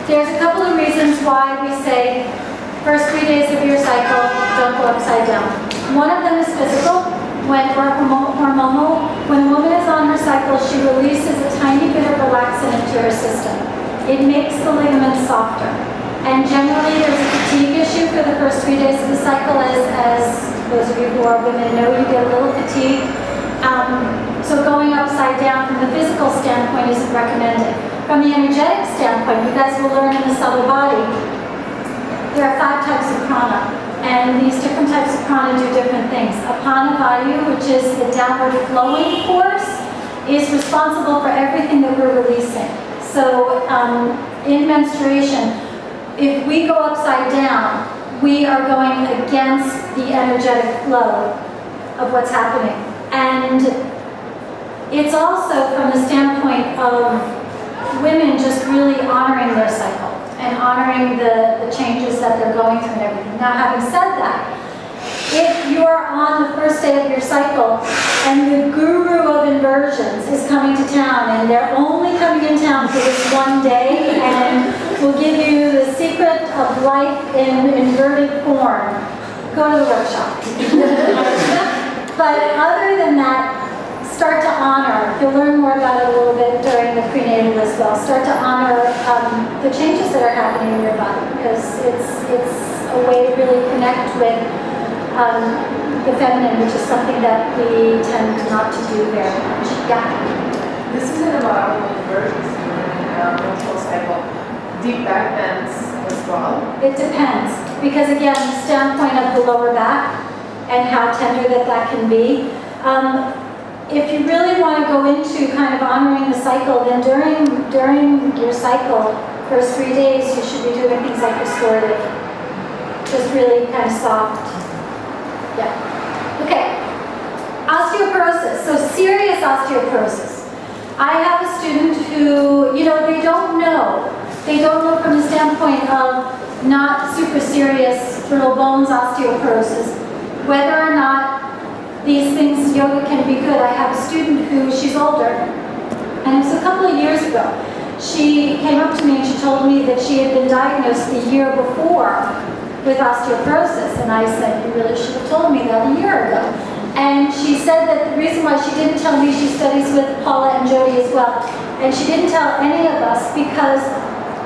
There's a couple of reasons why we say first 3 days of your cycle, don't go upside down. One of them is physical, or hormonal. When a woman is on her cycle, she releases a tiny bit of relaxant into her system. It makes the ligaments softer. And generally, there's a fatigue issue for the first 3 days of the cycle, as those of you who are women know, you get a little fatigue. So going upside down from the physical standpoint isn't recommended. From the energetic standpoint, you guys will learn in the subtle body, there are 5 types of prana, and these different types of prana do different things. Apana Vayu, which is the downward flowing force, is responsible for everything that we're releasing. So in menstruation, if we go upside down, we are going against the energetic flow of what's happening. And it's also from the standpoint of women just really honoring their cycle and honoring the changes that they're going through and everything. Now, having said that, if you're on the first day of your cycle and the guru of inversions is coming to town and they're only coming in town for this one day and will give you the secret of life in inverted form, go to the workshop. But other than that, start to honor. You'll learn more about it a little bit during the prenatal as well. Start to honor the changes that are happening in your body, because it's a way to really connect with the feminine, which is something that we tend not to do very much. Yeah. This isn't about inversions during menstrual cycle. Deep back bends as well. It depends, because again, the standpoint of the lower back and how tender that can be. If you really want to go into kind of honoring the cycle, then during your cycle, first 3 days, you should be doing things like restorative. Just really kind of soft. Yeah. Okay. Osteoporosis. So serious osteoporosis. I have a student who, they don't know. They don't know from the standpoint of not super serious brittle bones osteoporosis, whether or not these things, yoga can be good. I have a student who, she's older, and it was a couple of years ago. She came up to me and she told me that she had been diagnosed the year before with osteoporosis, and I said, you really should have told me that a year ago. And she said that the reason why she didn't tell me, she studies with Paula and Jody as well, and she didn't tell any of us because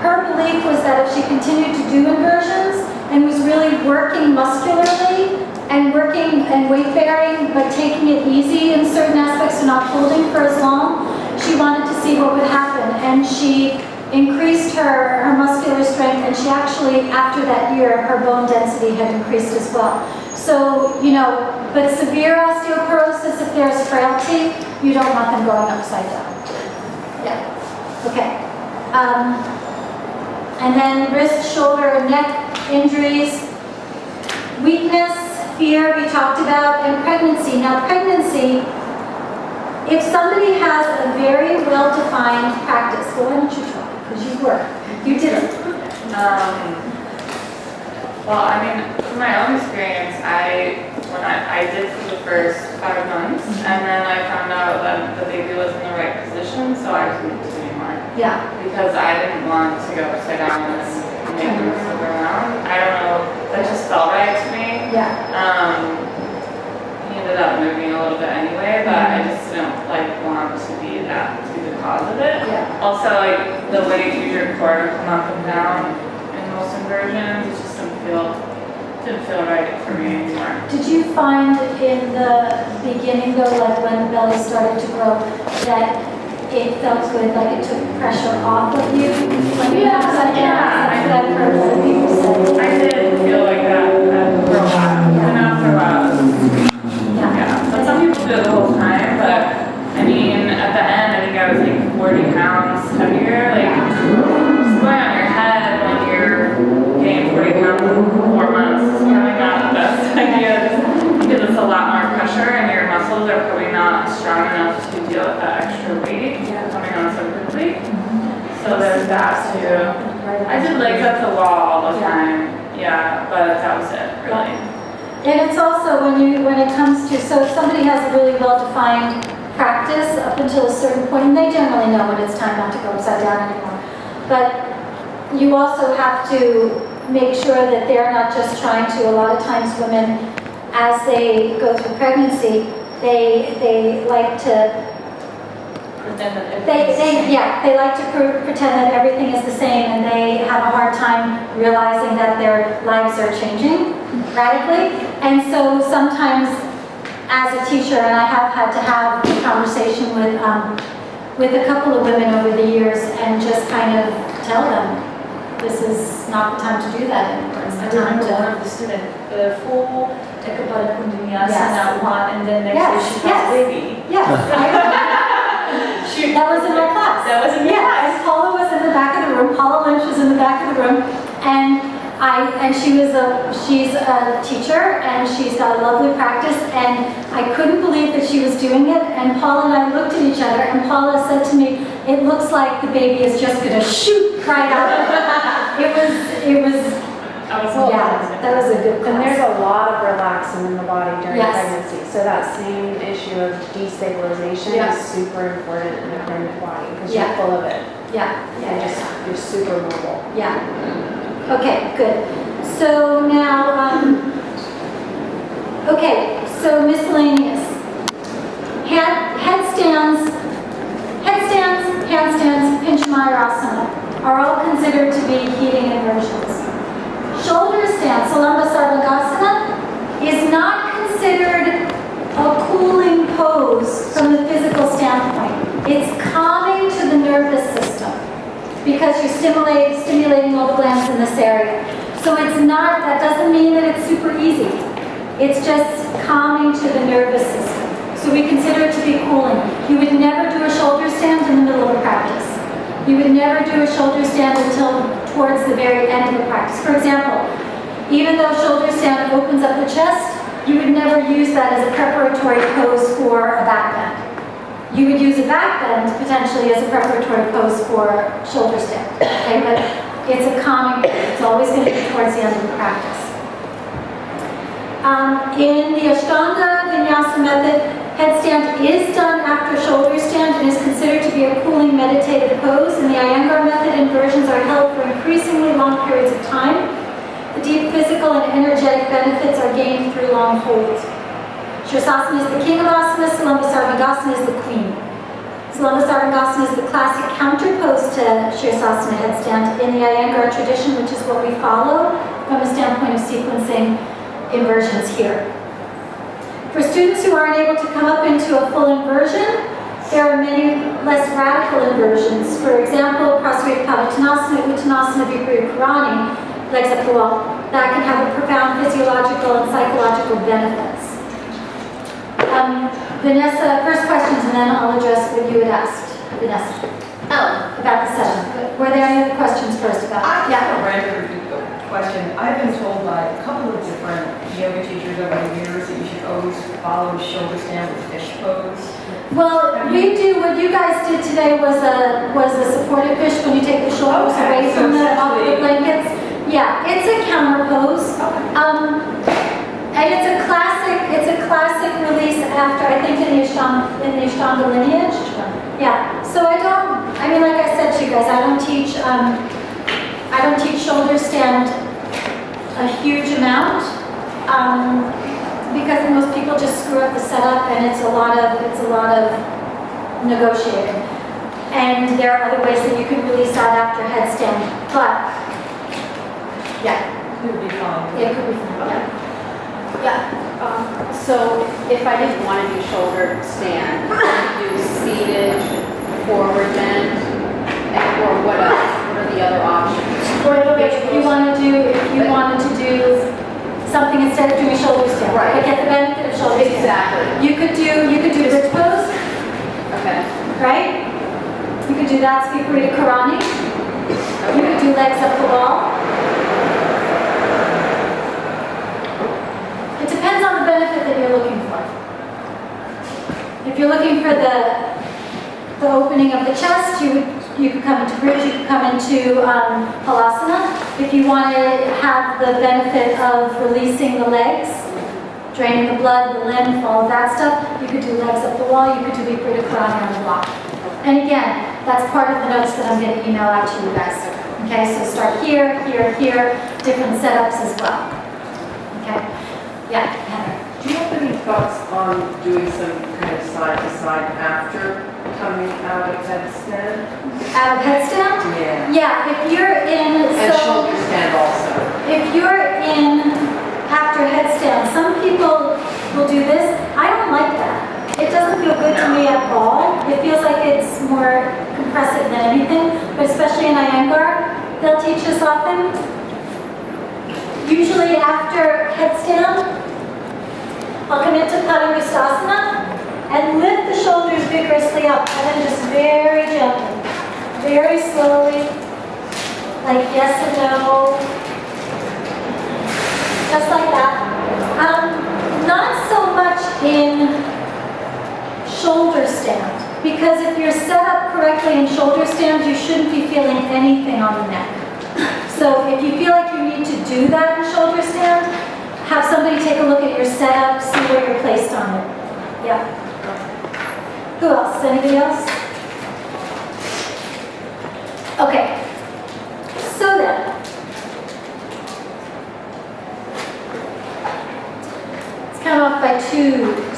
her belief was that if she continued to do inversions and was really working muscularly and working and weight bearing, but taking it easy in certain aspects and not holding for as long, she wanted to see what would happen. And she increased her muscular strength, and she actually, after that year, her bone density had increased as well. So, but severe osteoporosis, if there's frailty, you don't want them going upside down. Yeah. Okay. And then wrist, shoulder, and neck injuries, weakness, fear we talked about, and pregnancy. Now pregnancy, if somebody has a very well-defined practice, well, why don't you try? Because you did it. Well, I mean, from my own experience, I did for the first 5 months, and then I found out that the baby was in the right position, so I didn't do anymore. Yeah. Because I didn't want to go upside down and make him flip around. I don't know, that just felt right to me. Yeah. He ended up moving a little bit anyway, but I just didn't want to be the cause of it. Yeah. Also, the way you use your core to come up and down in most inversions, it just didn't feel right for me anymore. Did you find in the beginning though, when the belly started to grow, that it felt good, like it took pressure off of you? That's what I've heard other people say. I did feel like that for a while, and after a while, yeah. But some people do it the whole time, but I mean, at the end, I think I was 40 pounds heavier. Just going on your head when you're gaining 40 pounds in 4 months is probably not the best idea, because it's a lot more pressure and your muscles are probably not strong enough to deal with that extra weight coming on so quickly. So there's that too. I did legs up the wall all the time, but that was it, really. And it's also when it comes to, so if somebody has a really well-defined practice up until a certain point, and they generally know when it's time not to go upside down anymore. But you also have to make sure that they're not just trying to, a lot of times women, as they go through pregnancy, they like to Pretend that they like to pretend that everything is the same, and they have a hard time realizing that their lives are changing radically. And so sometimes, as a teacher, and I have had to have a conversation with a couple of women over the years, and just kind of tell them, this is not the time to do that anymore. It's I the time remember one to. of the student, the full Ekabara Kundalini Yes. that one, and then next Yes, day she yes. has a baby. Yes. That was in my class. That was in your Yeah, and Paula was in the back of the room. Paula Lynch was in the back of the room, and she's a teacher, and she's got a lovely practice, and I couldn't believe that she was doing it. And Paula and I looked at each other, and Paula said to me, "It looks like the baby is just going to shoot right out." It was. That was a good class. And there's a lot of relaxing in the body during Yes. pregnancy. So that same issue of destabilization Yeah. is super important in the pregnant body because Yeah. you're full of it. Yeah. And you're super mobile. Yeah. Okay, good. So now, okay, so miscellaneous. Headstands, handstands, Pinchamayurasana are all considered to be heating inversions. Shoulder stand, Salamba Sarvangasana, is not considered a cooling pose from the physical standpoint. It's calming to the nervous system because you're stimulating all the glands in this area. So it's not, that doesn't mean that it's super easy. It's just calming to the nervous system. So we consider it to be cooling. You would never do a shoulder stand in the middle of a practice. You would never do a shoulder stand until towards the very end of the practice. For example, even though shoulder stand opens up the chest, you would never use that as a preparatory pose for a back bend. You would use a back bend potentially as a preparatory pose for shoulder stand. Okay, but it's a calming pose. It's always going to be towards the end of the practice. In the Ashtanga Vinyasa method, headstand is done after shoulder stand and is considered to be a cooling meditative pose. In the Iyengar method, inversions are held for increasingly long periods of time. The deep physical and energetic benefits are gained through long holds. Shirsasana is the king of asanas, Salamba Sarvangasana is the queen. Salamba Sarvangasana is the classic counter pose to Shirsasana headstand in the Iyengar tradition, which is what we follow from a standpoint of sequencing inversions here. For students who aren't able to come up into a full inversion, there are many less radical inversions. For example, Prasarita Padottanasana, Uttanasana, Viparita Karani, legs up the wall, that can have a profound physiological and psychological benefits. Vanessa, first questions, and then I'll address what you had asked. Vanessa. About the setup. Were there any other questions first about I it? have a random question. I've been told by a couple of different yoga teachers over the years that you should always follow shoulder stand with fish pose. Well, we do, what you guys did today was a supported fish when you take the shoulders Okay, away so from the, off the essentially- blankets. Yeah, it's a counter pose. And it's a classic release after, I think, in the Ashtanga lineage. Yeah, so I mean, like I said to you guys, I don't teach shoulder stand a huge amount, because most people just screw up the setup, and it's a lot of negotiating. And there are other ways that you can release that after headstand, but yeah, It would be fine. it could be fun. Yeah. Yeah. So if I didn't want to do shoulder stand, I could do seated, forward bend, or what else? What are the other options? If you wanted to do something instead of doing shoulder stand, Right. but get the benefit of shoulder stand. Exactly. You could do bridge pose, Okay. right? You could do that, Viparita Karani. You could do legs up the wall. It depends on the benefit that you're looking for. If you're looking for the opening of the chest, you could come into bridge, you could come into halasana. If you want to have the benefit of releasing the legs, draining the blood, the lymph, all of that stuff, you could do legs up the wall, you could do Viparita Karani on the block. And again, that's part of the notes that I'm going to email out to you guys. Okay, so start here, here, here, different setups as well. Okay, yeah, Heather. Do you have any thoughts on doing some kind of side-to-side after coming out of headstand? Out of headstand? Yeah. Yeah, if you're in, And so shoulder stand also. if you're in after headstand, some people will do this. I don't like that. It doesn't feel good to me at all. It feels like it's more compressive than anything, but especially in Iyengar, they'll teach us often. Usually after headstand, I'll come into Padangusthasana and lift the shoulders vigorously up, and then just very gently, very slowly, like yes and no, just like that. Not so much in shoulder stand, because if you're set up correctly in shoulder stand, you shouldn't be feeling anything on the neck. So if you feel like you need to do that in shoulder stand, have somebody take a look at your setup, see where you're placed on it. Yeah. Who else? Anybody else? Okay. So then, let's count off by 2.